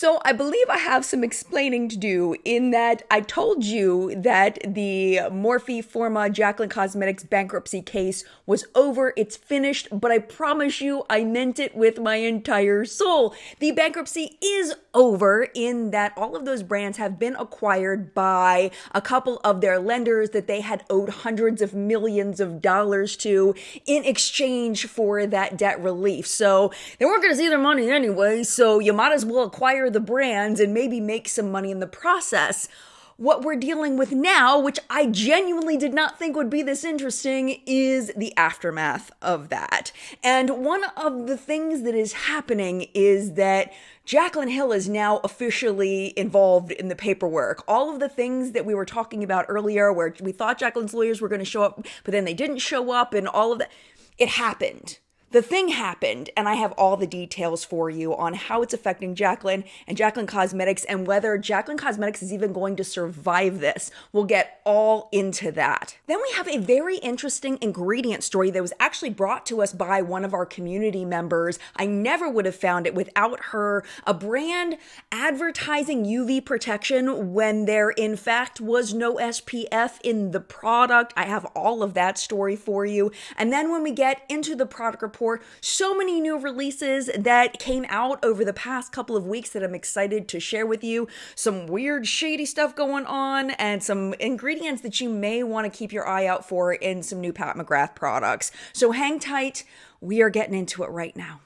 So I believe I have some explaining to do in that I told you that the Morphe Forma Jaclyn Cosmetics bankruptcy case was over. It's finished, but I promise you I meant it with my entire soul. The bankruptcy is over in that all of those brands have been acquired by a couple of their lenders that they had owed hundreds of millions of dollars to in exchange for that debt relief. So they weren't going to see their money anyway, so you might as well acquire the brands and maybe make some money in the process. What we're dealing with now, which I genuinely did not think would be this interesting, is the aftermath of that. And one of the things that is happening is that Jaclyn Hill is now officially involved in the paperwork. All of the things that we were talking about earlier, where we thought Jaclyn's lawyers were going to show up, but then they didn't show up and all of that, it happened. The thing happened, and I have all the details for you on how it's affecting Jaclyn and Jaclyn Cosmetics and whether Jaclyn Cosmetics is even going to survive this. We'll get all into that. Then we have a very interesting ingredient story that was actually brought to us by one of our community members. I never would have found it without her. A brand advertising UV protection when there in fact was no SPF in the product. I have all of that story for you. And then when we get into the product report, so many new releases that came out over the past couple of weeks that I'm excited to share with you. Some weird, shady stuff going on and some ingredients that you may want to keep your eye out for in some new Pat McGrath products. So hang tight. We are getting into it right now.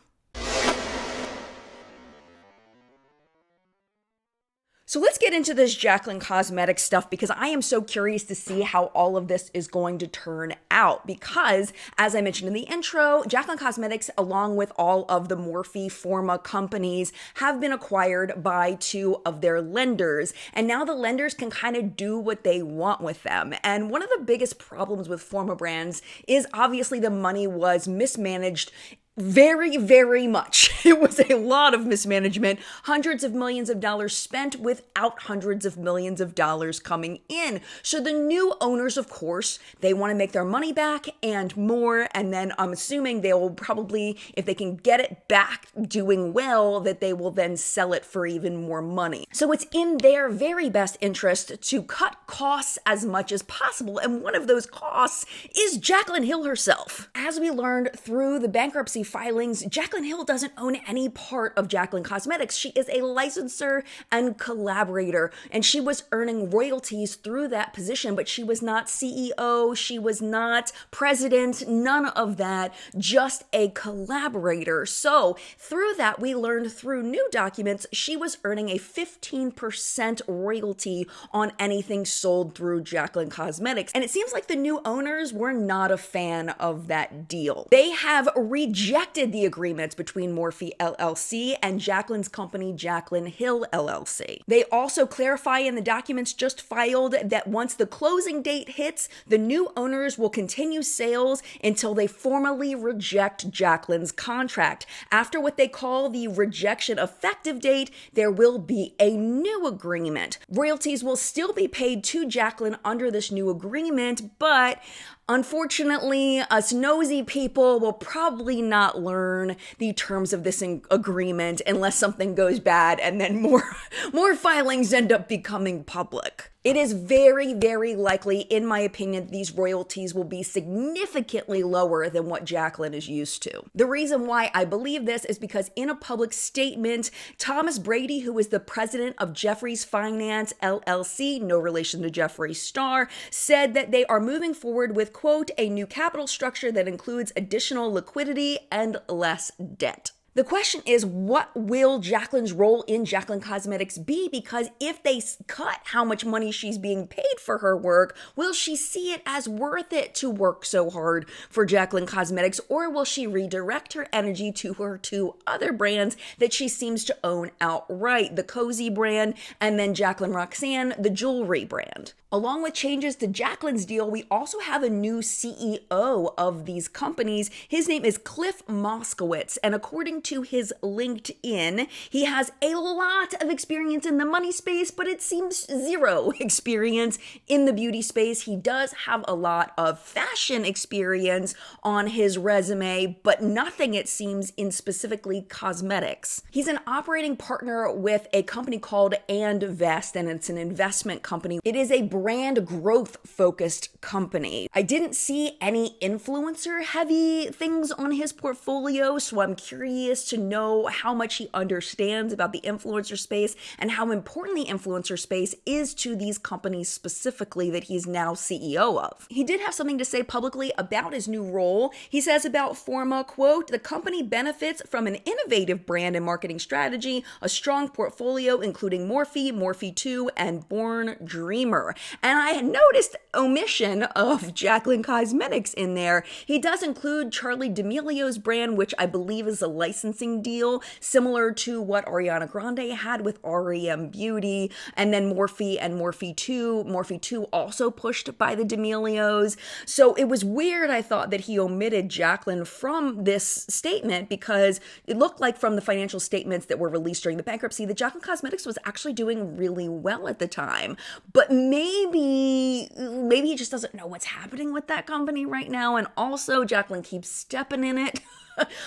So let's get into this Jaclyn Cosmetics stuff because I am so curious to see how all of this is going to turn out because, as I mentioned in the intro, Jaclyn Cosmetics, along with all of the Morphe Forma companies, have been acquired by two of their lenders. And now the lenders can kind of do what they want with them. And one of the biggest problems with Forma brands is obviously the money was mismanaged very, very much. It was a lot of mismanagement, hundreds of millions of dollars spent without hundreds of millions of dollars coming in. So the new owners, of course, they want to make their money back and more. And then I'm assuming they will probably, if they can get it back doing well, that they will then sell it for even more money. So it's in their very best interest to cut costs as much as possible. And one of those costs is Jaclyn Hill herself. As we learned through the bankruptcy filings, Jaclyn Hill doesn't own any part of Jaclyn Cosmetics. She is a licensor and collaborator, and she was earning royalties through that position, but she was not CEO, she was not president, none of that, just a collaborator. So through that, we learned through new documents, she was earning a 15% royalty on anything sold through Jaclyn Cosmetics. And it seems like the new owners were not a fan of that deal. They have rejected the agreements between Morphe LLC and Jaclyn's company, Jaclyn Hill LLC. They also clarify in the documents just filed that once the closing date hits, the new owners will continue sales until they formally reject Jaclyn's contract. After what they call the rejection effective date, there will be a new agreement. Royalties will still be paid to Jaclyn under this new agreement, but unfortunately, us nosy people will probably not learn the terms of this agreement unless something goes bad and then more filings end up becoming public. It is very, very likely, in my opinion, these royalties will be significantly lower than what Jaclyn is used to. The reason why I believe this is because in a public statement, Thomas Brady, who is the president of Jefferies Finance LLC, no relation to Jeffree Star, said that they are moving forward with, quote, a new capital structure that includes additional liquidity and less debt. The question is, what will Jaclyn's role in Jaclyn Cosmetics be? Because if they cut how much money she's being paid for her work, will she see it as worth it to work so hard for Jaclyn Cosmetics, or will she redirect her energy to her two other brands that she seems to own outright, the Cozy brand and then Jaclyn Roxanne, the jewelry brand? Along with changes to Jaclyn's deal, we also have a new CEO of these companies. His name is Cliff Moskowitz, and according to his LinkedIn, he has a lot of experience in the money space, but it seems zero experience in the beauty space. He does have a lot of fashion experience on his resume, but nothing, it seems, in specifically cosmetics. He's an operating partner with a company called Vest, and it's an investment company. It is a brand growth focused company. I didn't see any influencer heavy things on his portfolio, so I'm curious to know how much he understands about the influencer space and how important the influencer space is to these companies specifically that he's now CEO of. He did have something to say publicly about his new role. He says about Forma, quote, "The company benefits from an innovative brand and marketing strategy, a strong portfolio including Morphe, Morphe 2, and Born Dreamer." And I had noticed omission of Jaclyn Cosmetics in there. He does include Charli D'Amelio's brand, which I believe is a licensing deal similar to what Ariana Grande had with REM Beauty, and then Morphe and Morphe 2. Morphe 2 also pushed by the D'Amelios. So it was weird, I thought, that he omitted Jaclyn from this statement, because it looked like from the financial statements that were released during the bankruptcy that Jaclyn Cosmetics was actually doing really well at the time. But maybe he just doesn't know what's happening with that company right now. And also Jaclyn keeps stepping in it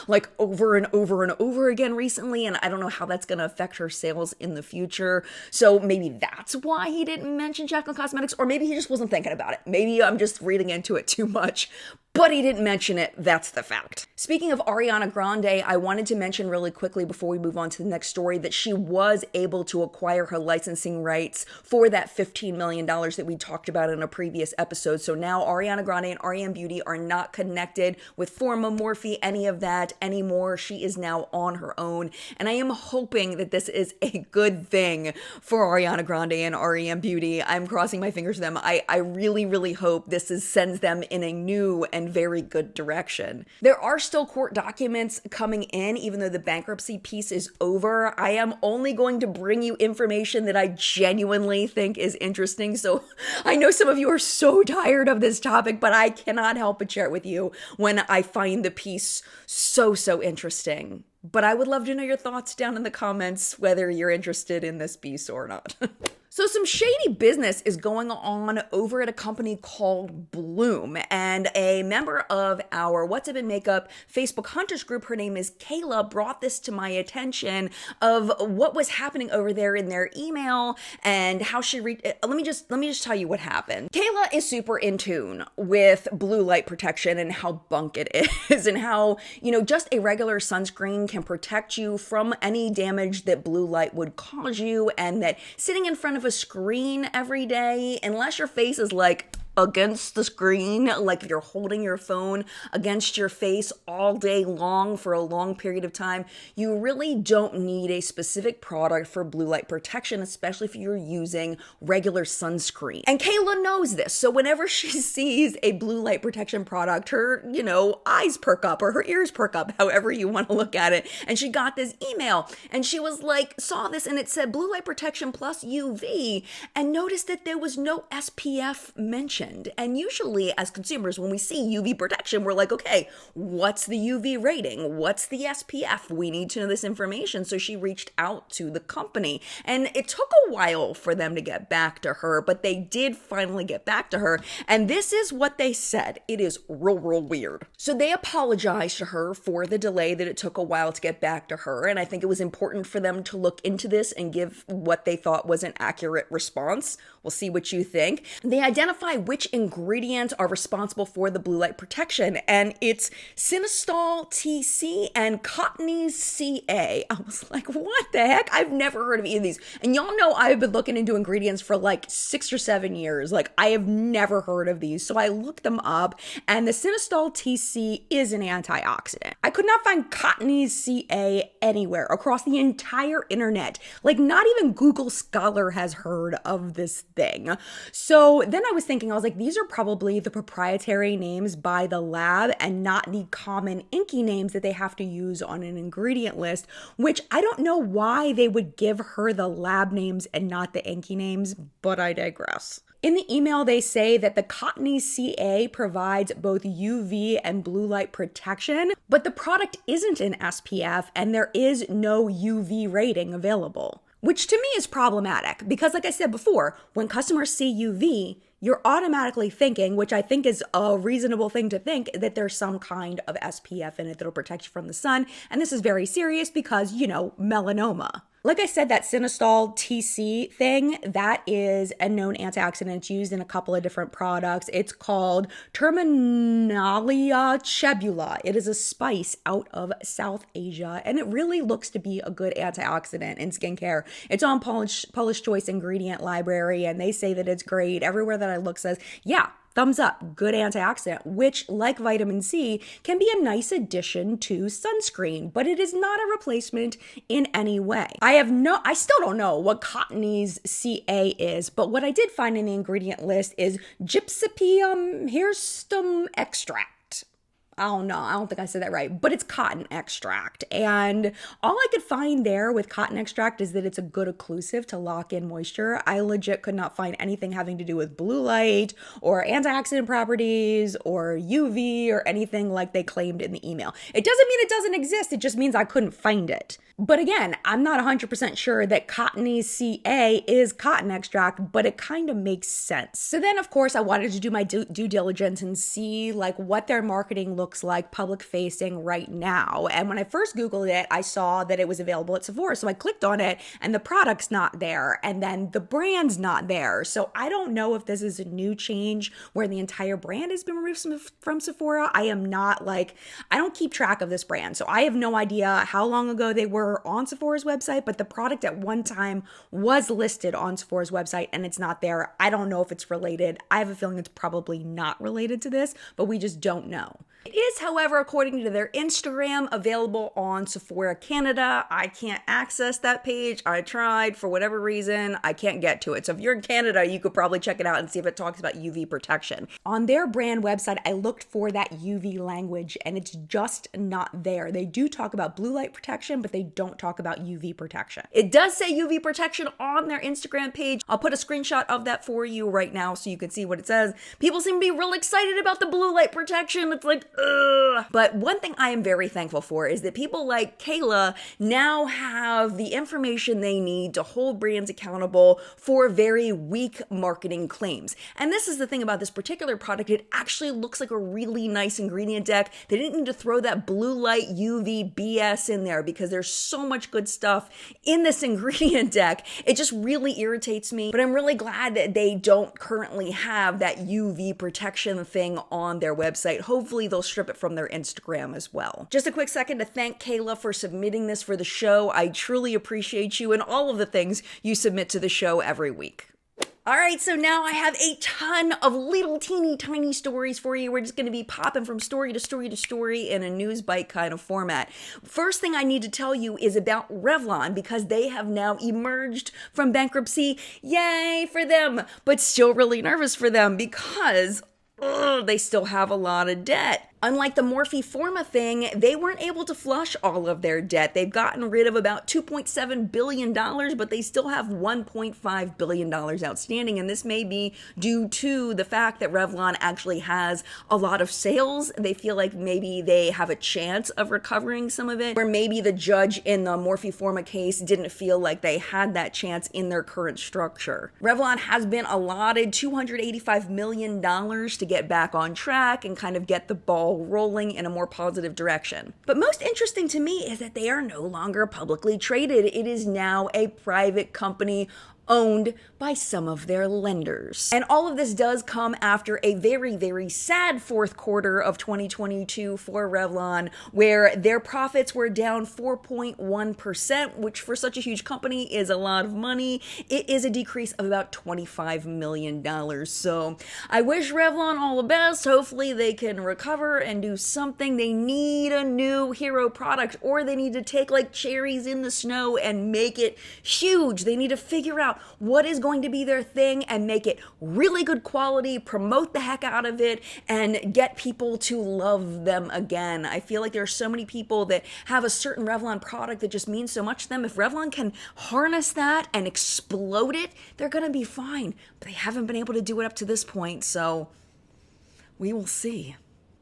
like over and over and over again recently, and I don't know how that's going to affect her sales in the future. So maybe that's why he didn't mention Jaclyn Cosmetics, or maybe he just wasn't thinking about it. Maybe I'm just reading into it too much, but he didn't mention it. That's the fact. Speaking of Ariana Grande, I wanted to mention really quickly before we move on to the next story that she was able to acquire her licensing rights for that $15 million that we talked about in a previous episode. So now Ariana Grande and REM Beauty are not connected with Forma, Morphe, any of that anymore. She is now on her own, and I am hoping that this is a good thing for Ariana Grande and REM Beauty. I'm crossing my fingers for them. I really hope this sends them in a new and very good direction. There are still court documents coming in, even though the bankruptcy piece is over. I am only going to bring you information that I genuinely think is interesting. So I know some of you are so tired of this topic, but I cannot help but share it with you when I find the piece so interesting. But I would love to know your thoughts down in the comments, whether you're interested in this piece or not. So some shady business is going on over at a company called Bloom, and a member of our What's Up in Makeup Facebook Hunters group, her name is Kayla, brought this to my attention of what was happening over there in their email and how she let me just tell you what happened. Kayla is super in tune with blue light protection and how bunk it is, and how, just a regular sunscreen can protect you from any damage that blue light would cause you, and that sitting in front of a screen every day, unless your face is like against the screen, like if you're holding your phone against your face all day long for a long period of time, you really don't need a specific product for blue light protection, especially if you're using regular sunscreen. And Kayla knows this, so whenever she sees a blue light protection product, her, eyes perk up or her ears perk up, however you want to look at it. And she got this email and she was like, saw this and it said blue light protection plus UV, and noticed that there was no SPF mentioned. And usually as consumers, when we see UV protection, we're like, okay, what's the UV rating? What's the SPF? We need to know this information. So she reached out to the company, and it took a while for them to get back to her, but they did finally get back to her. And this is what they said. It is real weird. So they apologized to her for the delay that it took a while to get back to her. And I think it was important for them to look into this and give what they thought was an accurate response. We'll see what you think. They identify which ingredients are responsible for the blue light protection, and it's Cinnastol TC and Cottonese CA. I was like, what the heck? I've never heard of either of these. And y'all know I've been looking into ingredients for like 6 or 7 years. Like, I have never heard of these. So I looked them up, and the Cinnastol TC is an antioxidant. I could not find Cottonese CA anywhere across the entire internet. Like, not even Google Scholar has heard of this thing. So then I was like, these are probably the proprietary names by the lab and not the common inky names that they have to use on an ingredient list, which I don't know why they would give her the lab names and not the inky names, but I digress. In the email, they say that the cottony CA provides both UV and blue light protection, but the product isn't an SPF and there is no UV rating available, which to me is problematic because, like I said before, when customers see UV, you're automatically thinking, which I think is a reasonable thing to think, that there's some kind of SPF in it that'll protect you from the sun. And this is very serious because, melanoma. Like I said, that Cinestol TC thing, that is a known antioxidant. It's used in a couple of different products. It's called Terminalia cebula. It is a spice out of South Asia, and it really looks to be a good antioxidant in skincare. It's on Polish Choice Ingredient Library, and they say that it's great. Everywhere that I look says, yeah, thumbs up, good antioxidant, which, like vitamin C, can be a nice addition to sunscreen, but it is not a replacement in any way. I still don't know what cottony's CA is, but what I did find in the ingredient list is Gypsypium hirsutum extract. I don't know. I don't think I said that right, but it's cotton extract. And all I could find there with cotton extract is that it's a good occlusive to lock in moisture. I legit could not find anything having to do with blue light or antioxidant properties or UV or anything like they claimed in the email. It doesn't mean it doesn't exist. It just means I couldn't find it. But again, I'm not 100% sure that cottony's CA is cotton extract, but it kind of makes sense. So then, of course, I wanted to do my due diligence and see what their marketing looks like public facing right now. And when I first Googled it, I saw that it was available at Sephora. So I clicked on it and the product's not there. And then the brand's not there. So I don't know if this is a new change where the entire brand has been removed from Sephora. I don't keep track of this brand. So I have no idea how long ago they were on Sephora's website, but the product at one time was listed on Sephora's website and it's not there. I don't know if it's related. I have a feeling it's probably not related to this, but we just don't know. It is, however, according to their Instagram, available on Sephora Canada. I can't access that page. I tried. For whatever reason, I can't get to it. So if you're in Canada, you could probably check it out and see if it talks about UV protection. On their brand website, I looked for that UV language and it's just not there. They do talk about blue light protection, but they don't talk about UV protection. It does say UV protection on their Instagram page. I'll put a screenshot of that for you right now so you can see what it says. People seem to be real excited about the blue light protection. It's like, ugh. But one thing I am very thankful for is that people like Kayla now have the information they need to hold brands accountable for very weak marketing claims. And this is the thing about this particular product. It actually looks like a really nice ingredient deck. They didn't need to throw that blue light UV BS in there because there's so much good stuff in this ingredient deck. It just really irritates me, but I'm really glad that they don't currently have that UV protection thing on their website. Hopefully they'll strip it from their Instagram as well. Just a quick second to thank Kayla for submitting this for the show. I truly appreciate you and all of the things you submit to the show every week. All right, so now I have a ton of little teeny tiny stories for you. We're just going to be popping from story to story to story in a news bite kind of format. First thing I need to tell you is about Revlon because they have now emerged from bankruptcy. Yay for them, but still really nervous for them because they still have a lot of debt. Unlike the Morphe-Forma thing, they weren't able to flush all of their debt. They've gotten rid of about $2.7 billion, but they still have $1.5 billion outstanding. And this may be due to the fact that Revlon actually has a lot of sales. They feel like maybe they have a chance of recovering some of it, where maybe the judge in the Morphe-Forma case didn't feel like they had that chance in their current structure. Revlon has been allotted $285 million to get back on track and kind of get the ball rolling in a more positive direction. But most interesting to me is that they are no longer publicly traded. It is now a private company owned by some of their lenders. And all of this does come after a very, very sad fourth quarter of 2022 for Revlon, where their profits were down 4.1%, which for such a huge company is a lot of money. It is a decrease of about $25 million. So I wish Revlon all the best. Hopefully they can recover and do something. They need a new hero product, or they need to take like cherries in the snow and make it huge. They need to figure out out what is going to be their thing and make it really good quality, promote the heck out of it, and get people to love them again. I feel like there are so many people that have a certain Revlon product that just means so much to them. If Revlon can harness that and explode it, they're gonna be fine. But they haven't been able to do it up to this point, so we will see.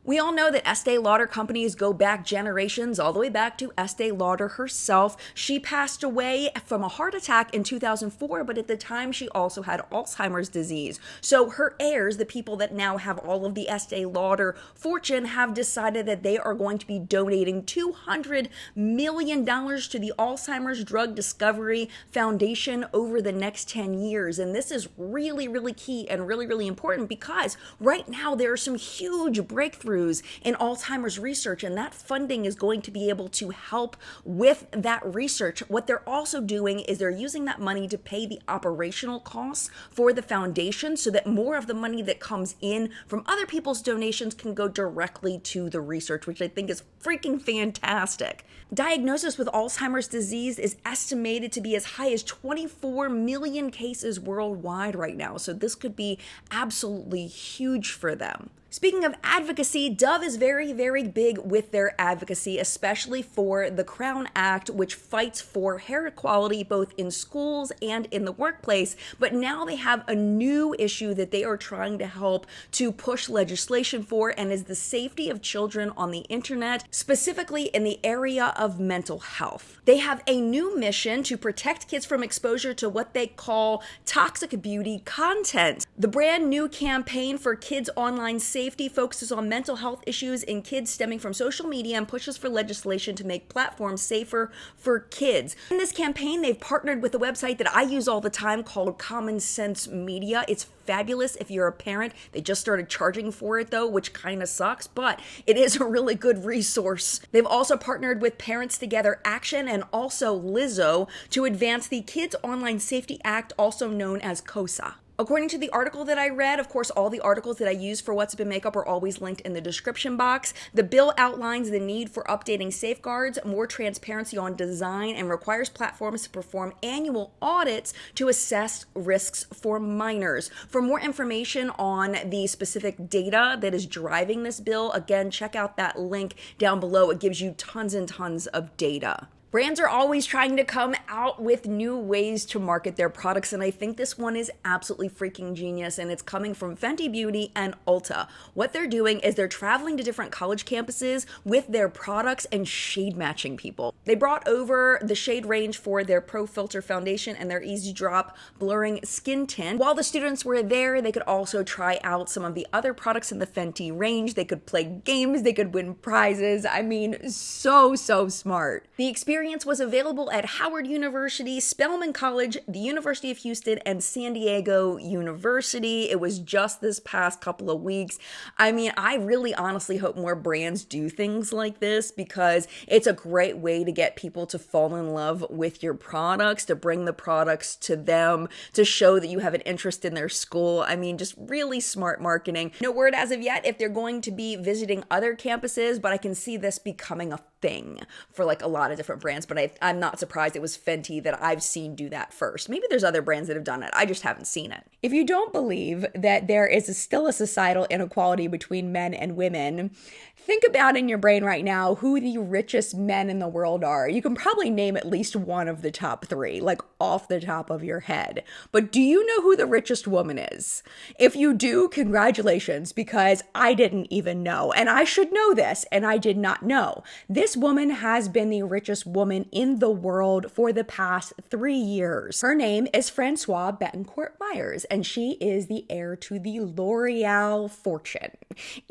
We all know that Estee Lauder companies go back generations, all the way back to Estee Lauder herself. She passed away from a heart attack in 2004, but at the time she also had Alzheimer's disease. So her heirs, the people that now have all of the Estee Lauder fortune, have decided that they are going to be donating $200 million to the Alzheimer's Drug Discovery Foundation over the next 10 years. And this is really, really key and really, really important because right now there are some huge breakthroughs in Alzheimer's research, and that funding is going to be able to help with that research. What they're also doing is they're using that money to pay the operational costs for the foundation so that more of the money that comes in from other people's donations can go directly to the research, which I think is freaking fantastic. Diagnosis with Alzheimer's disease is estimated to be as high as 24 million cases worldwide right now, so this could be absolutely huge for them. Speaking of advocacy, Dove is very, very big with their advocacy, especially for the Crown Act, which fights for hair equality both in schools and in the workplace. But now they have a new issue that they are trying to help to push legislation for, and is the safety of children on the internet, specifically in the area of mental health. They have a new mission to protect kids from exposure to what they call toxic beauty content. The brand new campaign for kids' online safety focuses on mental health issues in kids stemming from social media and pushes for legislation to make platforms safer for kids. In this campaign, they've partnered with a website that I use all the time called Common Sense Media. It's fabulous if you're a parent. They just started charging for it though, which kind of sucks, but it is a really good resource. They've also partnered with Parents Together Action and also Lizzo to advance the Kids Online Safety Act, also known as KOSA. According to the article that I read, of course, all the articles that I use for What's Up in Makeup are always linked in the description box. The bill outlines the need for updating safeguards, more transparency on design, and requires platforms to perform annual audits to assess risks for minors. For more information on the specific data that is driving this bill, again, check out that link down below. It gives you tons and tons of data. Brands are always trying to come out with new ways to market their products, and I think this one is absolutely freaking genius, and it's coming from Fenty Beauty and Ulta. What they're doing is they're traveling to different college campuses with their products and shade matching people. They brought over the shade range for their Pro Filter Foundation and their Easy Drop Blurring Skin Tint. While the students were there, they could also try out some of the other products in the Fenty range. They could play games, they could win prizes. I mean, so smart. The experience was available at Howard University, Spelman College, the University of Houston, and San Diego University. It was just this past couple of weeks. I mean, I really honestly hope more brands do things like this because it's a great way to get people to fall in love with your products, to bring the products to them, to show that you have an interest in their school. I mean, just really smart marketing. No word as of yet if they're going to be visiting other campuses, but I can see this becoming a thing for like a lot of different brands, but I'm not surprised it was Fenty that I've seen do that first. Maybe there's other brands that have done it. I just haven't seen it. If you don't believe that there is still a societal inequality between men and women, think about in your brain right now who the richest men in the world are. You can probably name at least one of the top three, like off the top of your head. But do you know who the richest woman is? If you do, congratulations, because I didn't even know. And I should know this, and I did not know. This woman has been the richest woman in the world for the past 3 years. Her name is Francois Bettencourt Myers, and she is the heir to the L'Oreal fortune.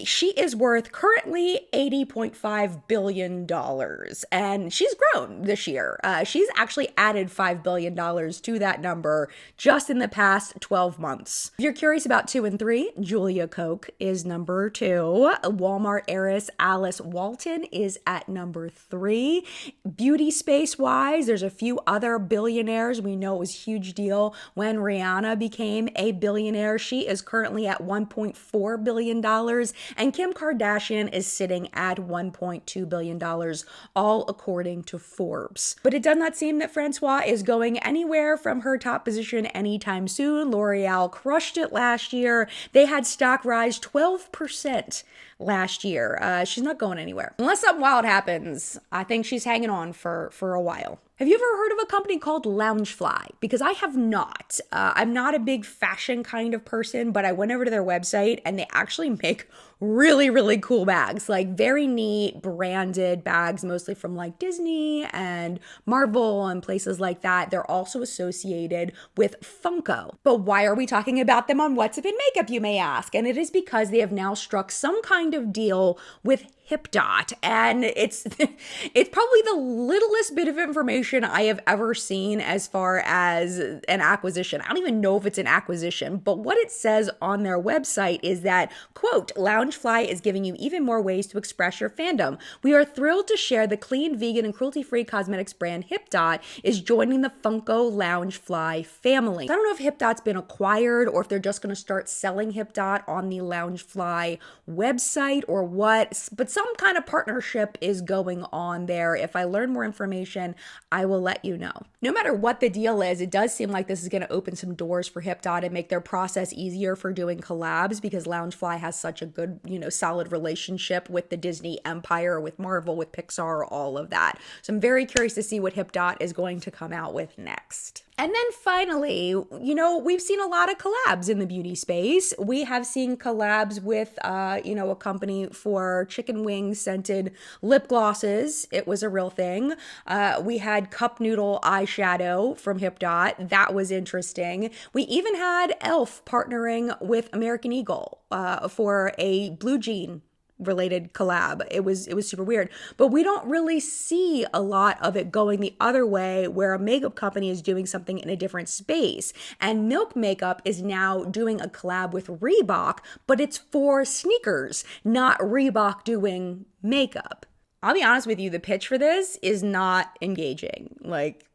She is worth currently $80.5 billion, and she's grown this year. She's actually added $5 billion to that number just in the past 12 months. If you're curious about 2 and 3, Julia Koch is number 2. Walmart heiress Alice Walton is at number number 3. Beauty space wise, there's a few other billionaires. We know it was a huge deal when Rihanna became a billionaire. She is currently at $1.4 billion, and Kim Kardashian is sitting at $1.2 billion, all according to Forbes. But it does not seem that Francois is going anywhere from her top position anytime soon. L'Oreal crushed it last year. They had stock rise 12% last year. She's not going anywhere. Unless something wild happens, I think she's hanging on for a while. Have you ever heard of a company called Loungefly? Because I have not. I'm not a big fashion kind of person, but I went over to their website and they actually make really, really cool bags, like very neat branded bags, mostly from like Disney and Marvel and places like that. They're also associated with Funko. But why are we talking about them on What's Up in Makeup, you may ask? And it is because they have now struck some kind of deal with Hipdot, and it's probably the littlest bit of information I have ever seen as far as an acquisition. I don't even know if it's an acquisition, but what it says on their website is that, quote, Loungefly is giving you even more ways to express your fandom. We are thrilled to share the clean, vegan, and cruelty-free cosmetics brand Hipdot is joining the Funko Loungefly family. I don't know if Hipdot's been acquired or if they're just going to start selling Hipdot on the Loungefly website or what, but some kind of partnership is going on there. If I learn more information, I will let you know. No matter what the deal is, it does seem like this is going to open some doors for Hipdot and make their process easier for doing collabs, because Loungefly has such a good, solid relationship with the Disney empire, with Marvel, with Pixar, all of that. So I'm very curious to see what Hipdot is going to come out with next. And then finally, we've seen a lot of collabs in the beauty space. We have seen collabs with, a company for chicken wing scented lip glosses. It was a real thing. We had cup noodle eyeshadow from Hipdot. That was interesting. We even had e.l.f. partnering with American Eagle for a blue jean related collab. It was super weird, but we don't really see a lot of it going the other way, where a makeup company is doing something in a different space. And Milk Makeup is now doing a collab with Reebok, but it's for sneakers, not Reebok doing makeup. I'll be honest with you, the pitch for this is not engaging. Like,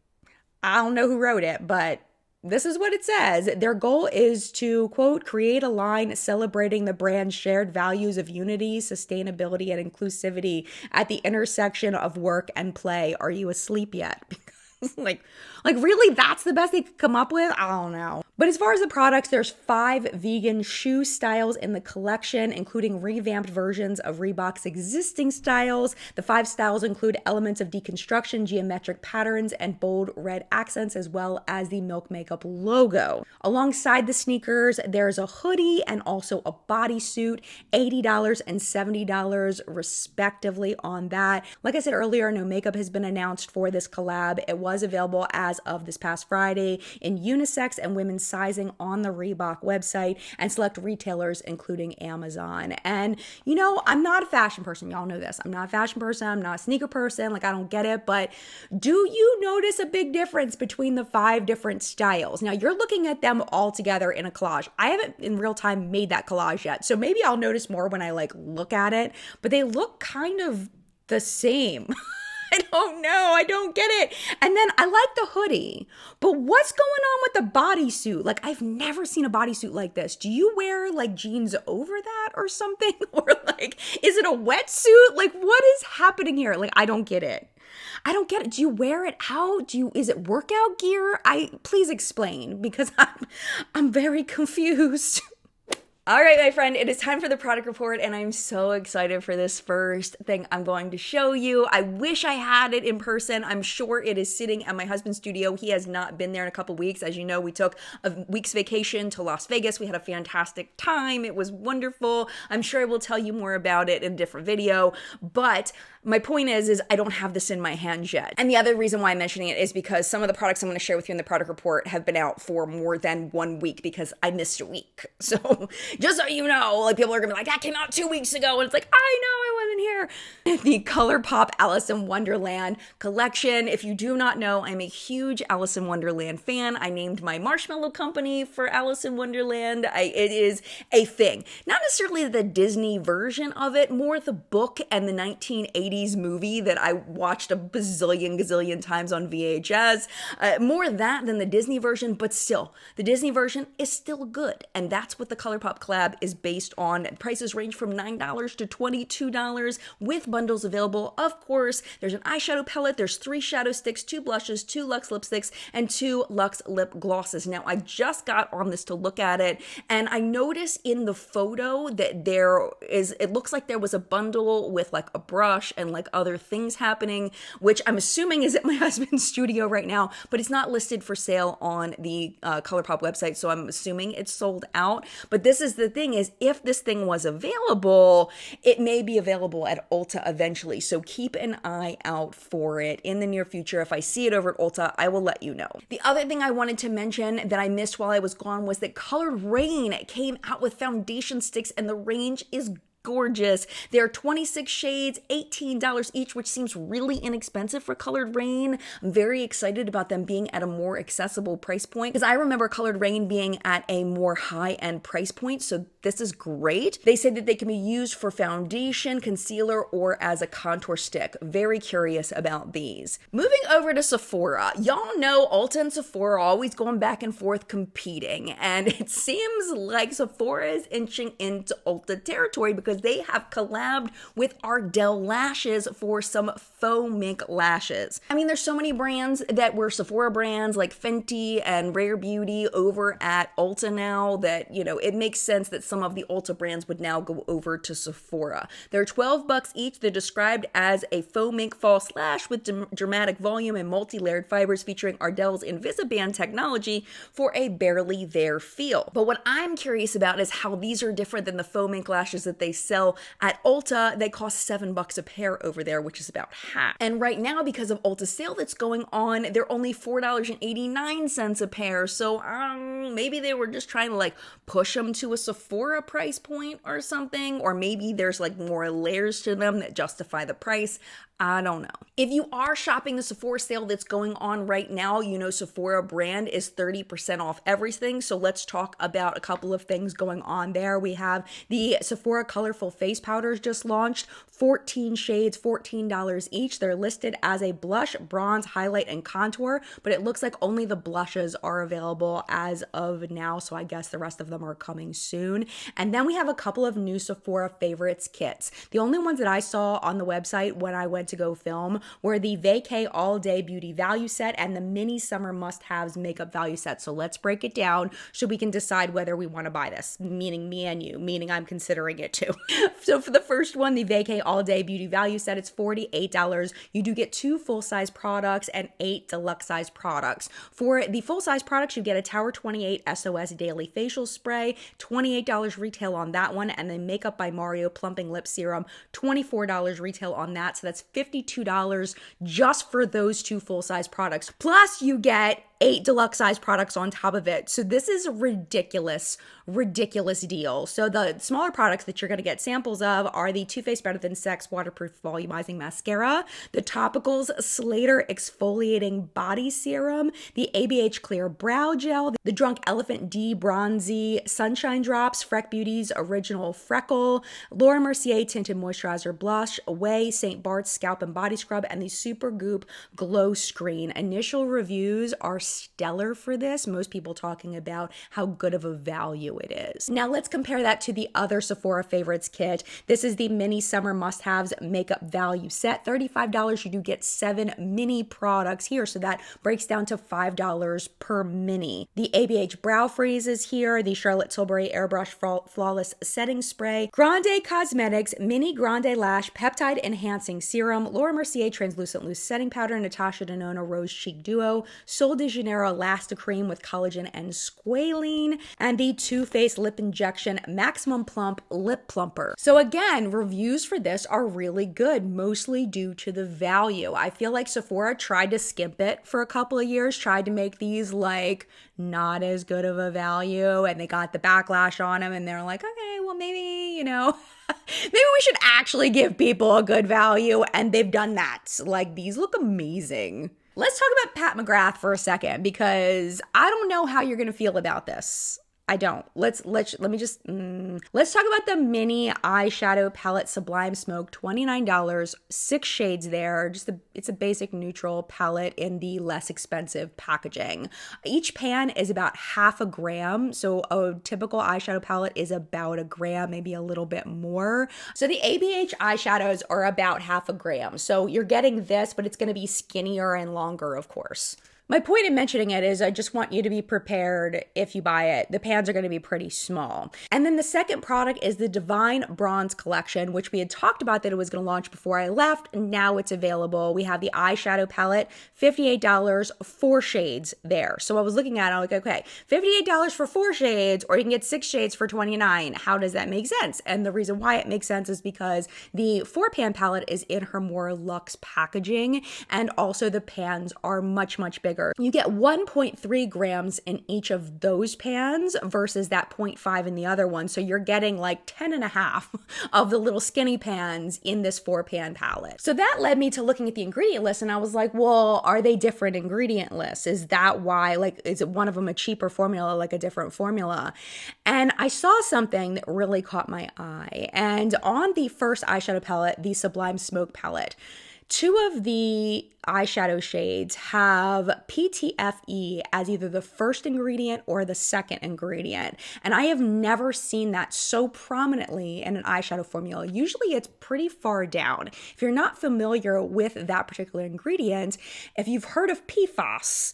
I don't know who wrote it, but this is what it says. Their goal is to, quote, create a line celebrating the brand's shared values of unity, sustainability, and inclusivity at the intersection of work and play. Are you asleep yet? Because like really, that's the best they could come up with? I don't know. But as far as the products, there's 5 vegan shoe styles in the collection, including revamped versions of Reebok's existing styles. The 5 styles include elements of deconstruction, geometric patterns, and bold red accents, as well as the Milk Makeup logo. Alongside the sneakers, there's a hoodie and also a bodysuit, $80 and $70 respectively on that. Like I said earlier, no makeup has been announced for this collab. It was available as of this past Friday in unisex and women's sizing on the Reebok website and select retailers, including Amazon. And, I'm not a fashion person. Y'all know this. I'm not a fashion person. I'm not a sneaker person. Like, I don't get it. But do you notice a big difference between the 5 different styles? Now, you're looking at them all together in a collage. I haven't in real time made that collage yet. So maybe I'll notice more when I look at it. But they look kind of the same. I don't know. I don't get it. And then I like the hoodie, but what's going on with the bodysuit? Like, I've never seen a bodysuit like this. Do you wear jeans over that or something? Or is it a wetsuit? What is happening here? I don't get it. I don't get it. Do you wear it out? Is it workout gear? Please explain, because I'm very confused. All right, my friend, it is time for the product report, and I'm so excited for this first thing I'm going to show you. I wish I had it in person. I'm sure it is sitting at my husband's studio. He has not been there in a couple weeks. As you know, we took a week's vacation to Las Vegas. We had a fantastic time. It was wonderful. I'm sure I will tell you more about it in a different video, but my point is I don't have this in my hands yet. And the other reason why I'm mentioning it is because some of the products I'm going to share with you in the product report have been out for more than 1 week because I missed a week. So Just so you know, like people are gonna be like, that came out 2 weeks ago. And it's like, I know I wasn't here. The ColourPop Alice in Wonderland collection. If you do not know, I'm a huge Alice in Wonderland fan. I named my marshmallow company for Alice in Wonderland. It is a thing. Not necessarily the Disney version of it, more the book and the 1980s movie that I watched a gazillion times on VHS. More that than the Disney version, but still, the Disney version is still good. And that's what the ColourPop collab is based on. Prices range from $9 to $22 with bundles available. Of course, there's an eyeshadow palette, there's 3 shadow sticks, 2 blushes, 2 Luxe lipsticks, and 2 Luxe lip glosses. Now, I just got on this to look at it, and I noticed in the photo that it looks like there was a bundle with like a brush and like other things happening, which I'm assuming is at my husband's studio right now, but it's not listed for sale on the ColourPop website, so I'm assuming it's sold out. But this is the thing, is if this thing was available, it may be available at Ulta eventually, so keep an eye out for it in the near future. If I see it over at Ulta, I will let you know. The other thing I wanted to mention that I missed while I was gone was that Colored Raine came out with foundation sticks, and the range is gorgeous. There are 26 shades, $18 each, which seems really inexpensive for Colored Raine. I'm very excited about them being at a more accessible price point, because I remember Colored Raine being at a more high-end price point, so this is great. They say that they can be used for foundation, concealer, or as a contour stick. Very curious about these. Moving over to Sephora. Y'all know Ulta and Sephora are always going back and forth competing, and it seems like Sephora is inching into Ulta territory because they have collabed with Ardell lashes for some faux mink lashes. I mean, there's so many brands that were Sephora brands like Fenty and Rare Beauty over at Ulta now that, you know, it makes sense that some of the Ulta brands would now go over to Sephora. They're $12 each. They're described as a faux mink false lash with dramatic volume and multi-layered fibers featuring Ardell's Invisiband technology for a barely there feel. But what I'm curious about is how these are different than the faux mink lashes that they sell at Ulta. They cost $7 a pair over there, which is about half. And right now, because of Ulta's sale that's going on, they're only $4.89 a pair. So maybe they were just trying to like push them to a Sephora price point or something, or maybe there's like more layers to them that justify the price. I don't know. If you are shopping the Sephora sale that's going on right now, you know Sephora brand is 30% off everything. So let's talk about a couple of things going on there. We have the Sephora Colorful Face Powders just launched. 14 shades, $14 each. They're listed as a blush, bronze, highlight, and contour, but it looks like only the blushes are available as of now, so I guess the rest of them are coming soon. And then we have a couple of new Sephora favorites kits. The only ones that I saw on the website when I went to go film were the Vacay All Day Beauty Value Set and the Mini Summer Must-Haves Makeup Value Set. So let's break it down so we can decide whether we want to buy this, meaning me and you, meaning I'm considering it too. So for the first one, the Vacay All Day Beauty Value Set, it's $48. You do get 2 full-size products and 8 deluxe-size products. For the full-size products, you get a Tower 28 SOS Daily Facial Spray, $28 retail on that one, and then Makeup by Mario Plumping Lip Serum, $24 retail on that. So that's $52 just for those 2 full-size products. Plus, you get 8 deluxe size products on top of it. So this is a ridiculous deal. So the smaller products that you're going to get samples of are the Too Faced Better Than Sex Waterproof Volumizing Mascara, the Topicals Slater Exfoliating Body Serum, the ABH Clear Brow Gel, the Drunk Elephant D Bronzy Sunshine Drops, Freck Beauty's Original Freckle, Laura Mercier Tinted Moisturizer Blush, Away St. Bart's Scalp and Body Scrub, and the Super Goop Glow Screen. Initial reviews are stellar for this. Most people talking about how good of a value it is. Now let's compare that to the other Sephora Favorites kit. This is the Mini Summer Must-Haves Makeup Value Set. $35. You do get 7 mini products here, so that breaks down to $5 per mini. The ABH Brow Freeze is here. The Charlotte Tilbury Airbrush Flawless Setting Spray. Grande Cosmetics Mini Grande Lash Peptide Enhancing Serum. Laura Mercier Translucent Loose Setting Powder. Natasha Denona Rose Cheek Duo. Sol de Janeiro Elasticream with collagen and squalene, and the Too Faced Lip Injection Maximum Plump Lip Plumper. So again, reviews for this are really good, mostly due to the value. I feel like Sephora tried to skimp it for a couple of years, tried to make these like not as good of a value, and they got the backlash on them, and they're like, okay, well maybe, you know, maybe we should actually give people a good value, and they've done that. Like, these look amazing. Let's talk about Pat McGrath for a second, because I don't know how you're gonna feel about this. I don't. Let's talk about the mini eyeshadow palette Sublime Smoke, $29, 6 shades there. It's a basic neutral palette in the less expensive packaging. Each pan is about half a gram, so a typical eyeshadow palette is about a gram, maybe a little bit more. So the ABH eyeshadows are about half a gram. So you're getting this, but it's going to be skinnier and longer, of course. My point in mentioning it is I just want you to be prepared if you buy it. The pans are going to be pretty small. And then the second product is the Divine Bronze Collection, which we had talked about that it was going to launch before I left. Now it's available. We have the eyeshadow palette, $58, 4 shades there. So I was looking at it, I'm like, okay, $58 for 4 shades, or you can get 6 shades for $29. How does that make sense? And the reason why it makes sense is because the 4-pan palette is in her more luxe packaging, and also the pans are much, much bigger. You get 1.3 grams in each of those pans versus that 0.5 in the other one. So you're getting like 10 and a half of the little skinny pans in this 4-pan palette. So that led me to looking at the ingredient list, and I was like, well, are they different ingredient lists? Is that why, like, is it one of them a cheaper formula, like a different formula? And I saw something that really caught my eye. And on the first eyeshadow palette, the Sublime Smoke palette, 2 of the eyeshadow shades have PTFE as either the first ingredient or the second ingredient. And I have never seen that so prominently in an eyeshadow formula. Usually it's pretty far down. If you're not familiar with that particular ingredient, if you've heard of PFAS,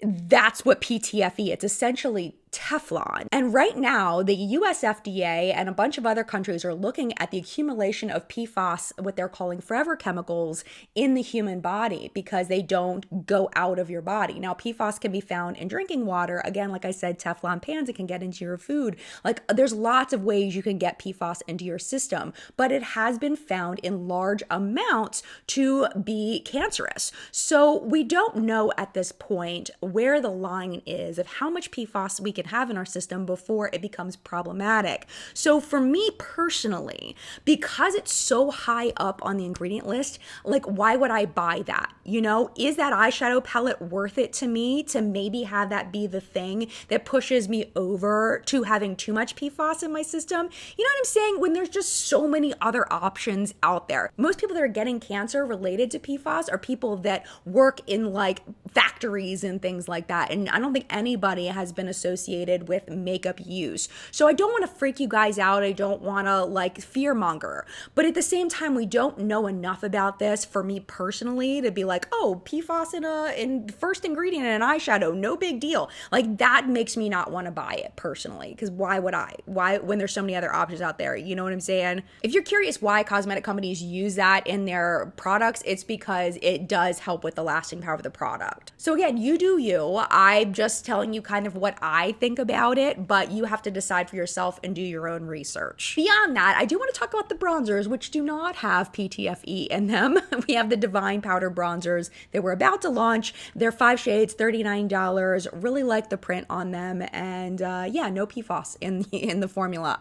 that's what PTFE, it's essentially Teflon. And right now, the US FDA and a bunch of other countries are looking at the accumulation of PFAS, what they're calling forever chemicals, in the human body because they don't go out of your body. Now, PFAS can be found in drinking water. Again, like I said, Teflon pans, it can get into your food. Like, there's lots of ways you can get PFAS into your system, but it has been found in large amounts to be cancerous. So we don't know at this point where the line is of how much PFAS we can have in our system before it becomes problematic. So for me personally, because it's so high up on the ingredient list, like, why would I buy that? You know, is that eyeshadow palette worth it to me to maybe have that be the thing that pushes me over to having too much PFAS in my system? You know what I'm saying? When there's just so many other options out there. Most people that are getting cancer related to PFAS are people that work in like factories and things like that. And I don't think anybody has been associated with makeup use. So I don't want to freak you guys out. I don't want to like fearmonger. But at the same time, we don't know enough about this for me personally to be like, oh, PFAS in first ingredient in an eyeshadow, no big deal. Like, that makes me not want to buy it personally, because why would I? Why, when there's so many other options out there? You know what I'm saying? If you're curious why cosmetic companies use that in their products, it's because it does help with the lasting power of the product. So again, you do you. I'm just telling you kind of what I think about it, but you have to decide for yourself and do your own research. Beyond that, I do want to talk about the bronzers, which do not have PTFE in them. We have the Divine Powder Bronzers that we're about to launch. They're 5 shades, $39. Really like the print on them, and yeah, no PFAS in the formula.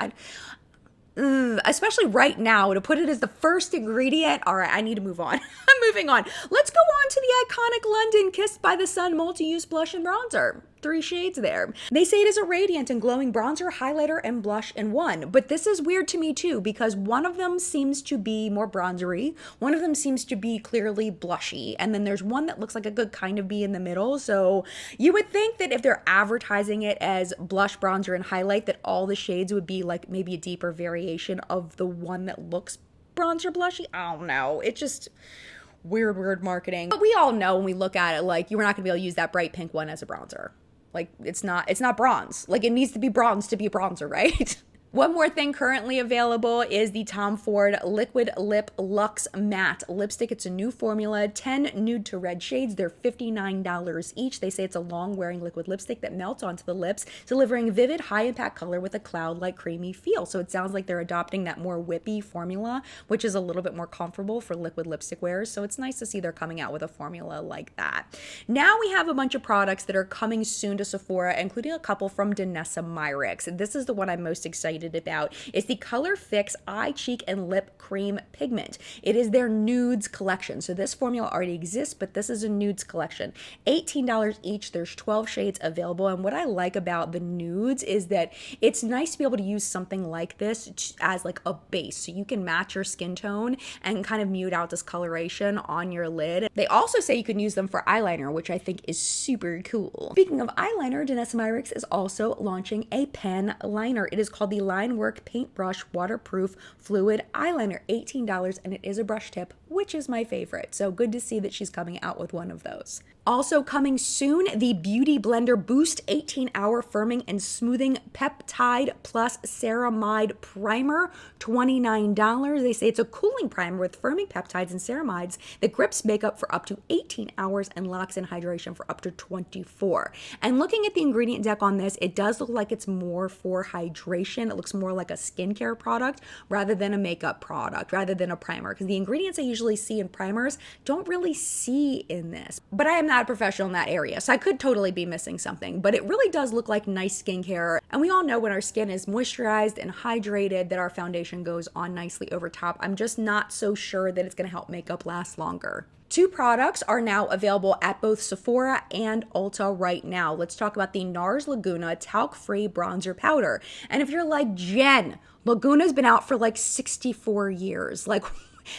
Especially right now, to put it as the first ingredient. All right, I need to move on. I'm moving on. Let's go on to the iconic London Kissed by the Sun multi-use blush and bronzer. 3 shades there. They say it is a radiant and glowing bronzer, highlighter, and blush in one. But this is weird to me too, because one of them seems to be more bronzery, one of them seems to be clearly blushy, and then there's one that looks like it could kind of be in the middle. So you would think that if they're advertising it as blush, bronzer, and highlight, that all the shades would be like maybe a deeper variation of the one that looks bronzer blushy. I don't know. It just weird marketing. But we all know when we look at it, like, you're not gonna be able to use that bright pink one as a bronzer. Like, it's not bronze. Like, it needs to be bronze to be a bronzer, right? One more thing currently available is the Tom Ford Liquid Lip Luxe Matte Lipstick. It's a new formula, 10 nude to red shades. They're $59 each. They say it's a long-wearing liquid lipstick that melts onto the lips, delivering vivid, high-impact color with a cloud-like creamy feel. So it sounds like they're adopting that more whippy formula, which is a little bit more comfortable for liquid lipstick wearers. So it's nice to see they're coming out with a formula like that. Now we have a bunch of products that are coming soon to Sephora, including a couple from Danessa Myricks. This is the one I'm most excited about. It's the Color Fix Eye, Cheek, and Lip Cream Pigment. It is their nudes collection. So this formula already exists, but this is a nudes collection. $18 each. There's 12 shades available. And what I like about the nudes is that it's nice to be able to use something like this as like a base. So you can match your skin tone and kind of mute out discoloration on your lid. They also say you can use them for eyeliner, which I think is super cool. Speaking of eyeliner, Danessa Myricks is also launching a pen liner. It is called the Line Work Paintbrush Waterproof Fluid Eyeliner, $18, and it is a brush tip, which is my favorite. So good to see that she's coming out with one of those. Also coming soon, the Beauty Blender Boost 18-Hour Firming and Smoothing Peptide Plus Ceramide Primer, $29. They say it's a cooling primer with firming peptides and ceramides that grips makeup for up to 18 hours and locks in hydration for up to 24. And looking at the ingredient deck on this, it does look like it's more for hydration. It looks more like a skincare product rather than a makeup product, rather than a primer, because the ingredients I usually see in primers don't really see in this. But I am not a professional in that area, so I could totally be missing something, but it really does look like nice skincare. And we all know when our skin is moisturized and hydrated that our foundation goes on nicely over top. I'm just not so sure that it's going to help makeup last longer. Two products are now available at both Sephora and Ulta right now. Let's talk about the Nars Laguna Talc-Free Bronzer Powder. And if you're like, Jen, Laguna's been out for like 64 years. Like,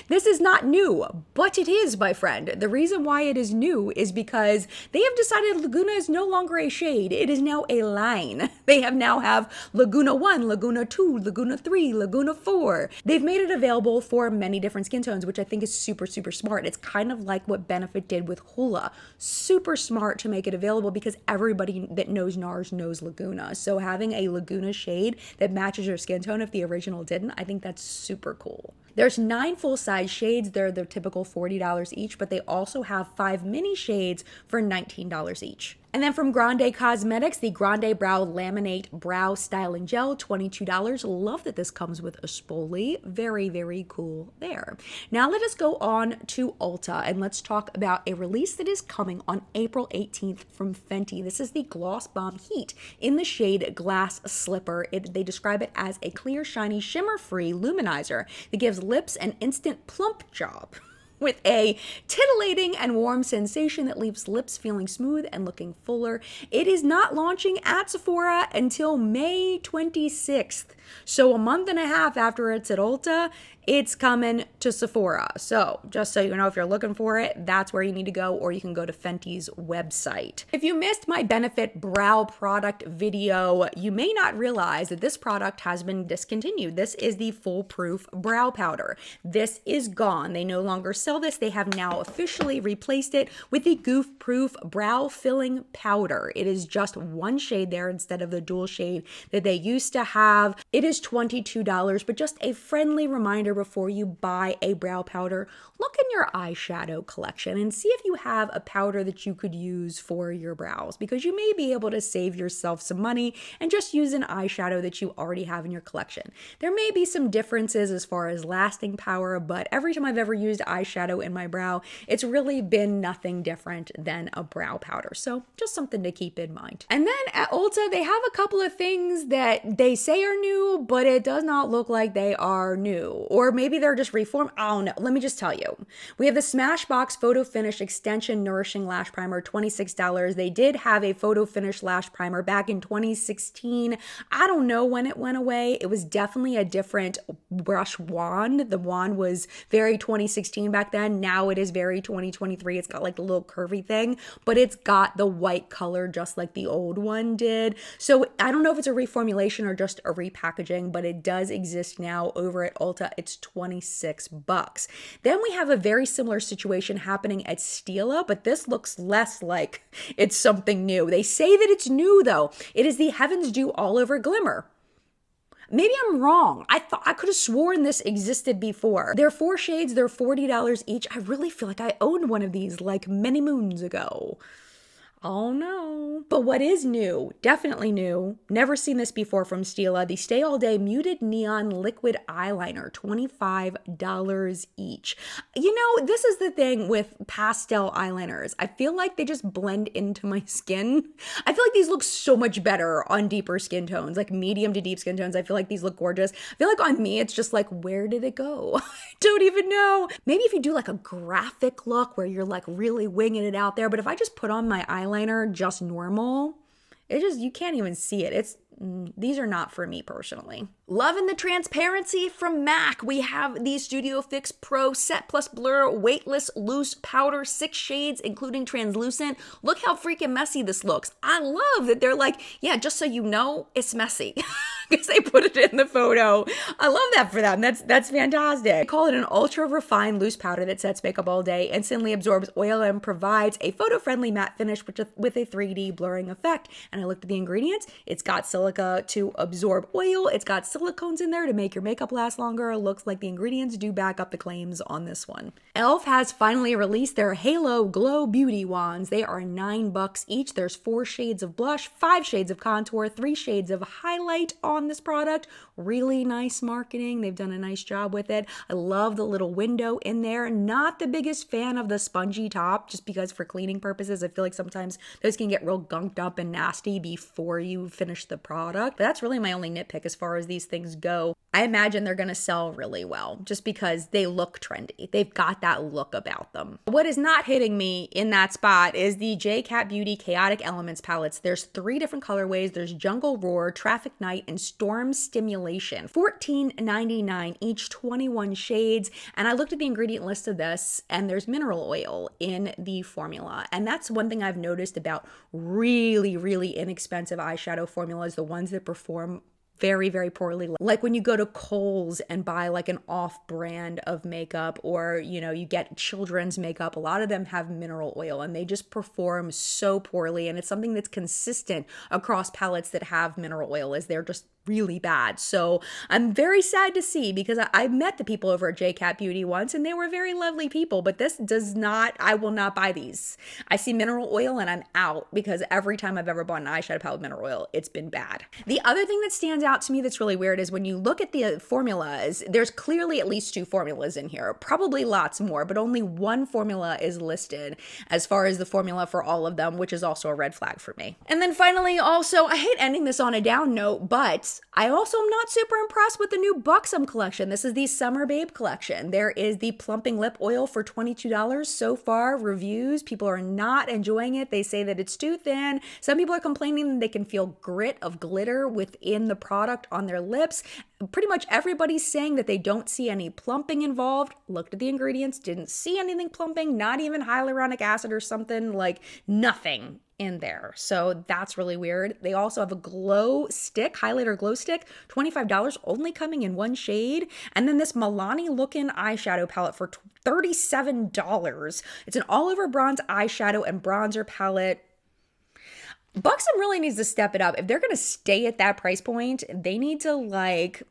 this is not new, but it is, my friend. The reason why it is new is because they have decided Laguna is no longer a shade. It is now a line. They now have Laguna 1, Laguna 2, Laguna 3, Laguna 4. They've made it available for many different skin tones, which I think is super, super smart. It's kind of like what Benefit did with Hoola. Super smart to make it available because everybody that knows Nars knows Laguna. So having a Laguna shade that matches your skin tone if the original didn't, I think that's super cool. There's 9 full-size shades. They're the typical $40 each, but they also have 5 mini shades for $19 each. And then from Grande Cosmetics, the Grande Brow Laminate Brow Styling Gel, $22. Love that this comes with a spoolie. Very, very cool there. Now let us go on to Ulta and let's talk about a release that is coming on April 18th from Fenty. This is the Gloss Bomb Heat in the shade Glass Slipper. They describe it as a clear, shiny, shimmer-free luminizer that gives lips an instant plump job, with a titillating and warm sensation that leaves lips feeling smooth and looking fuller. It is not launching at Sephora until May 26th. So a month and a half after it's at Ulta, it's coming to Sephora. So just so you know, if you're looking for it, that's where you need to go, or you can go to Fenty's website. If you missed my Benefit brow product video, you may not realize that this product has been discontinued. This is the Foolproof Brow Powder. This is gone. They no longer sell this. They have now officially replaced it with the Goof Proof Brow Filling Powder. It is just one shade there instead of the dual shade that they used to have. It is $22, but just a friendly reminder before you buy a brow powder, look in your eyeshadow collection and see if you have a powder that you could use for your brows, because you may be able to save yourself some money and just use an eyeshadow that you already have in your collection. There may be some differences as far as lasting power, but every time I've ever used eyeshadow in my brow, it's really been nothing different than a brow powder. So just something to keep in mind. And then at Ulta, they have a couple of things that they say are new, but it does not look like they are new. Or maybe they're just reformed. I don't know. Let me just tell you. We have the Smashbox Photo Finish Extension Nourishing Lash Primer, $26. They did have a Photo Finish Lash Primer back in 2016. I don't know when it went away. It was definitely a different brush wand. The wand was very 2016 back then. Now it is very 2023. It's got like the little curvy thing, but it's got the white color just like the old one did. So I don't know if it's a reformulation or just a repackaging, but it does exist now over at Ulta. It's $26. Then we have a very similar situation happening at Stila, but this looks less like it's something new. They say that it's new though. It is the Heaven's Dew All Over Glimmer. Maybe I'm wrong. I thought I could have sworn this existed before. They're 4 shades, they're $40 each. I really feel like I owned one of these like many moons ago. Oh no. But what is new, definitely new, never seen this before from Stila, the Stay All Day Muted Neon Liquid Eyeliner, $25 each. You know, this is the thing with pastel eyeliners. I feel like they just blend into my skin. I feel like these look so much better on deeper skin tones, like medium to deep skin tones. I feel like these look gorgeous. I feel like on me, it's just like, where did it go? I don't even know. Maybe if you do like a graphic look where you're like really winging it out there, but if I just put on my eyeliner just normal, you can't even see it. These are not for me personally. Loving the transparency from MAC. We have the Studio Fix Pro Set Plus Blur Weightless Loose Powder, 6 shades, including translucent. Look how freaking messy this looks. I love that they're like, yeah, just so you know, it's messy. Because they put it in the photo. I love that for them. That's fantastic. They call it an ultra refined loose powder that sets makeup all day, instantly absorbs oil, and provides a photo-friendly matte finish with a 3D blurring effect. And I looked at the ingredients. It's got silica to absorb oil. It's got silicones in there to make your makeup last longer. Looks like the ingredients do back up the claims on this one. e.l.f. has finally released their Halo Glow Beauty Wands. They are $9 each. There's 4 shades of blush, 5 shades of contour, 3 shades of highlight on this product. Really nice marketing. They've done a nice job with it. I love the little window in there. Not the biggest fan of the spongy top, just because for cleaning purposes, I feel like sometimes those can get real gunked up and nasty before you finish the product. But that's really my only nitpick as far as these things go. I imagine they're going to sell really well just because they look trendy. They've got that look about them. What is not hitting me in that spot is the J.Cat Beauty Chaotic Elements palettes. There's 3 different colorways. There's Jungle Roar, Traffic Night, and Storm Stimulation. $14.99 each, 21 shades. And I looked at the ingredient list of this, and there's mineral oil in the formula. And that's one thing I've noticed about really, really inexpensive eyeshadow formulas, the ones that perform very, very poorly. Like when you go to Kohl's and buy like an off brand of makeup, or, you know, you get children's makeup, a lot of them have mineral oil and they just perform so poorly. And it's something that's consistent across palettes that have mineral oil, is they're just really bad. So I'm very sad to see, because I met the people over at J.Cat Beauty once and they were very lovely people, but this does not, I will not buy these. I see mineral oil and I'm out, because every time I've ever bought an eyeshadow palette with mineral oil, it's been bad. The other thing that stands out to me that's really weird is when you look at the formulas, there's clearly at least 2 formulas in here, probably lots more, but only 1 formula is listed as far as the formula for all of them, which is also a red flag for me. And then finally, also, I hate ending this on a down note, but I also am not super impressed with the new Buxom collection. This is the Summer Babe collection. There is the Plumping Lip Oil for $22. So far, reviews, people are not enjoying it. They say that it's too thin. Some people are complaining that they can feel grit of glitter within the product on their lips. Pretty much everybody's saying that they don't see any plumping involved. Looked at the ingredients, didn't see anything plumping, not even hyaluronic acid or something, like nothing in there. So that's really weird. They also have a glow stick, highlighter glow stick, $25, only coming in 1 shade. And then this Milani looking eyeshadow palette for $37. It's an all over bronze eyeshadow and bronzer palette. Buxom really needs to step it up. If they're going to stay at that price point, they need to like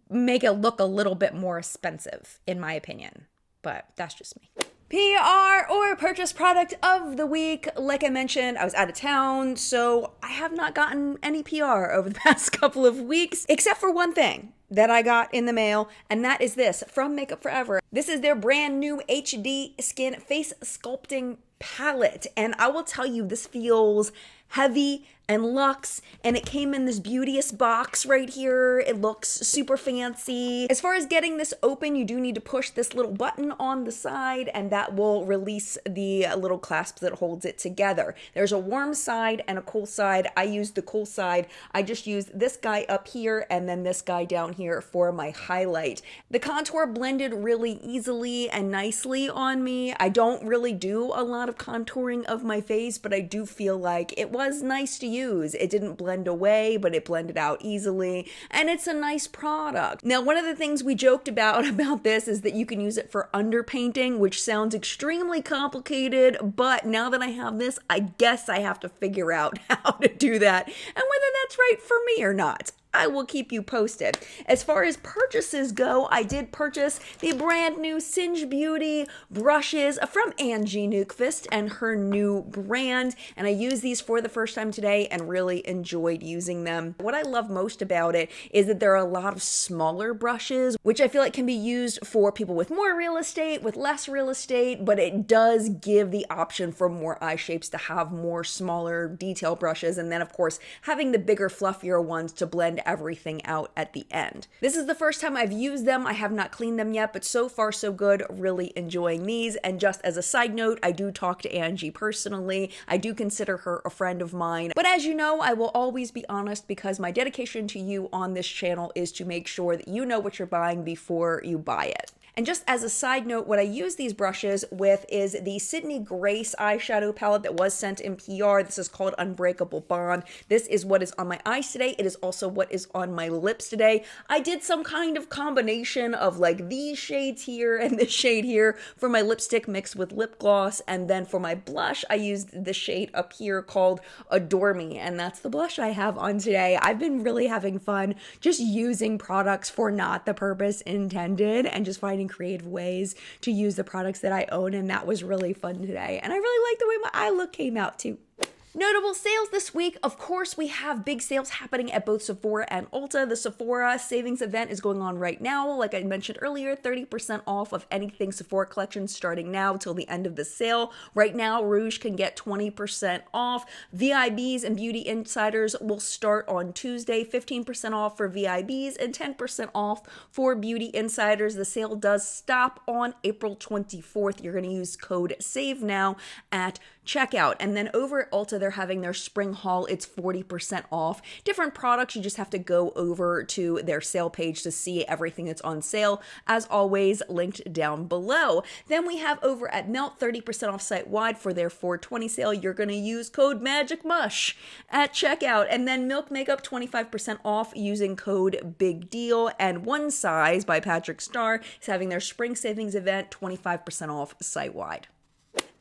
make it look a little bit more expensive, in my opinion. But that's just me. PR or purchase product of the week. Like I mentioned, I was out of town, so I have not gotten any PR over the past couple of weeks, except for one thing that I got in the mail, and that is this from Makeup Forever. This is their brand new HD Skin Face Sculpting Palette, and I will tell you, this feels heavy and luxe, and it came in this beauteous box right here. It looks super fancy. As far as getting this open, you do need to push this little button on the side, and that will release the little clasp that holds it together. There's a warm side and a cool side. I used the cool side. I just used this guy up here and then this guy down here for my highlight. The contour blended really easily and nicely on me. I don't really do a lot of contouring of my face, but I do feel like it was nice to use. It didn't blend away, but it blended out easily, and it's a nice product. Now, one of the things we joked about this is that you can use it for underpainting, which sounds extremely complicated, but now that I have this, I guess I have to figure out how to do that and whether that's right for me or not. I will keep you posted. As far as purchases go, I did purchase the brand new Singe Beauty brushes from Angie Newquist and her new brand, and I used these for the first time today and really enjoyed using them. What I love most about it is that there are a lot of smaller brushes, which I feel like can be used for people with more real estate, with less real estate, but it does give the option for more eye shapes to have more smaller detail brushes, and then of course having the bigger, fluffier ones to blend everything out at the end. This is the first time I've used them. I have not cleaned them yet, but so far so good. Really enjoying these. And just as a side note, I do talk to Angie personally. I do consider her a friend of mine. But as you know, I will always be honest because my dedication to you on this channel is to make sure that you know what you're buying before you buy it. And just as a side note, what I use these brushes with is the Sydney Grace eyeshadow palette that was sent in PR. This is called Unbreakable Bond. This is what is on my eyes today. It is also what is on my lips today. I did some kind of combination of like these shades here and this shade here for my lipstick mixed with lip gloss. And then for my blush, I used the shade up here called Adore Me. And that's the blush I have on today. I've been really having fun just using products for not the purpose intended and just finding creative ways to use the products that I own, and that was really fun today. And I really like the way my eye look came out too. Notable sales this week, of course, we have big sales happening at both Sephora and Ulta. The Sephora savings event is going on right now. Like I mentioned earlier, 30% off of anything Sephora collection starting now till the end of the sale. Right now, Rouge can get 20% off. VIBs and Beauty Insiders will start on Tuesday, 15% off for VIBs and 10% off for Beauty Insiders. The sale does stop on April 24th. You're going to use code SAVENOW at checkout. And then over at Ulta, they're having their spring haul. It's 40% off. Different products, you just have to go over to their sale page to see everything that's on sale. As always, linked down below. Then we have over at Melt, 30% off site-wide for their 420 sale. You're going to use code MAGICMUSH at checkout. And then Milk Makeup, 25% off using code BIG DEAL. And One Size by Patrick Starr is having their spring savings event, 25% off site-wide.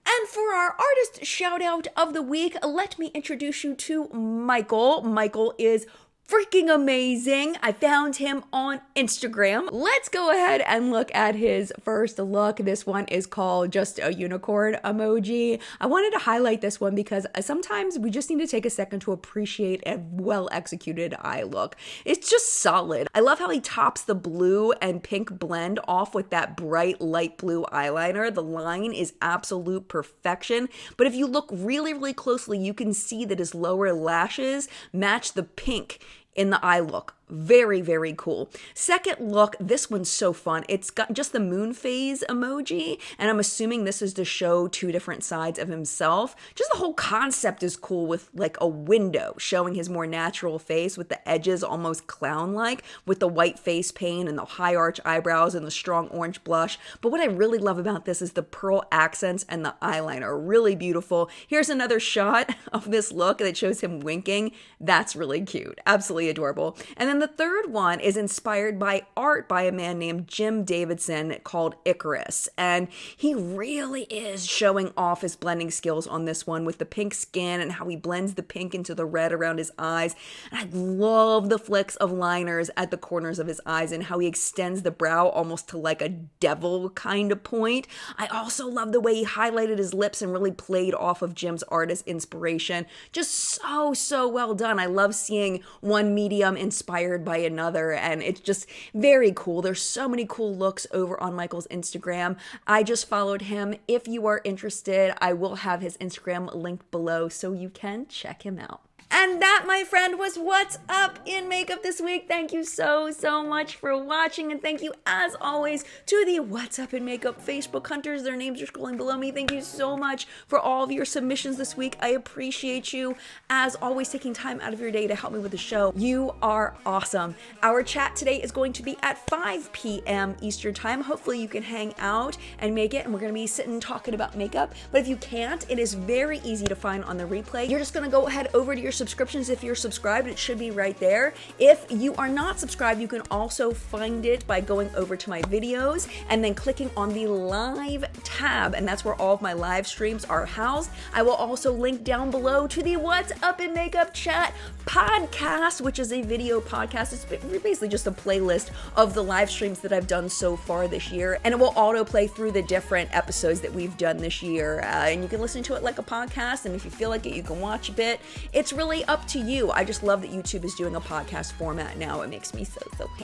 And for our artist shout out of the week, let me introduce you to Michael. Michael is freaking amazing. I found him on Instagram. Let's go ahead and look at his first look. This one is called just a unicorn emoji. I wanted to highlight this one because sometimes we just need to take a second to appreciate a well-executed eye look. It's just solid. I love how he tops the blue and pink blend off with that bright light blue eyeliner. The line is absolute perfection. But if you look really, really closely, you can see that his lower lashes match the pink in the eye look. Very, very cool. Second look, this one's so fun. It's got just the moon phase emoji, and I'm assuming this is to show two different sides of himself. Just the whole concept is cool with like a window showing his more natural face with the edges almost clown-like with the white face paint and the high arch eyebrows and the strong orange blush. But what I really love about this is the pearl accents and the eyeliner. Really beautiful. Here's another shot of this look that shows him winking. That's really cute. Absolutely adorable. And then the third one is inspired by art by a man named Jim Davidson called Icarus. And he really is showing off his blending skills on this one with the pink skin and how he blends the pink into the red around his eyes. And I love the flicks of liners at the corners of his eyes and how he extends the brow almost to like a devil kind of point. I also love the way he highlighted his lips and really played off of Jim's artist inspiration. Just so well done. I love seeing one medium inspired by another, and it's just very cool. There's so many cool looks over on Michael's Instagram. I just followed him. If you are interested, I will have his Instagram linked below so you can check him out. And that, my friend, was what's up in makeup this week. Thank you so much for watching. And thank you, as always, to the What's Up in Makeup Facebook hunters. Their names are scrolling below me. Thank you so much for all of your submissions this week. I appreciate you, as always, taking time out of your day to help me with the show. You are awesome. Our chat today is going to be at 5 p.m. Eastern time. Hopefully you can hang out and make it. And we're going to be sitting talking about makeup. But if you can't, it is very easy to find on the replay. You're just going to go ahead over to your subscriptions. If you're subscribed, it should be right there. If you are not subscribed, you can also find it by going over to my videos and then clicking on the live tab, and that's where all of my live streams are housed. I will also link down below to the What's Up in Makeup Chat podcast, which is a video podcast. It's basically just a playlist of the live streams that I've done so far this year, and it will autoplay through the different episodes that we've done this year, and you can listen to it like a podcast, and if you feel like it, you can watch a bit. It's really up to you. I just love that YouTube is doing a podcast format now. It makes me so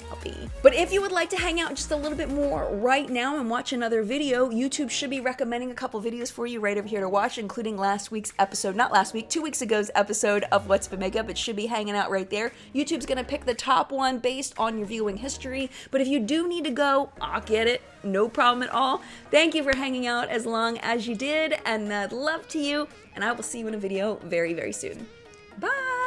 happy. But if you would like to hang out just a little bit more right now and watch another video, YouTube should be recommending a couple videos for you right over here to watch, including last week's episode, not last week, 2 weeks ago's episode of What's Up in Makeup. It should be hanging out right there. YouTube's gonna pick the top one based on your viewing history, but if you do need to go, I'll get it. No problem at all. Thank you for hanging out as long as you did, and love to you, and I will see you in a video very, very soon. Bye!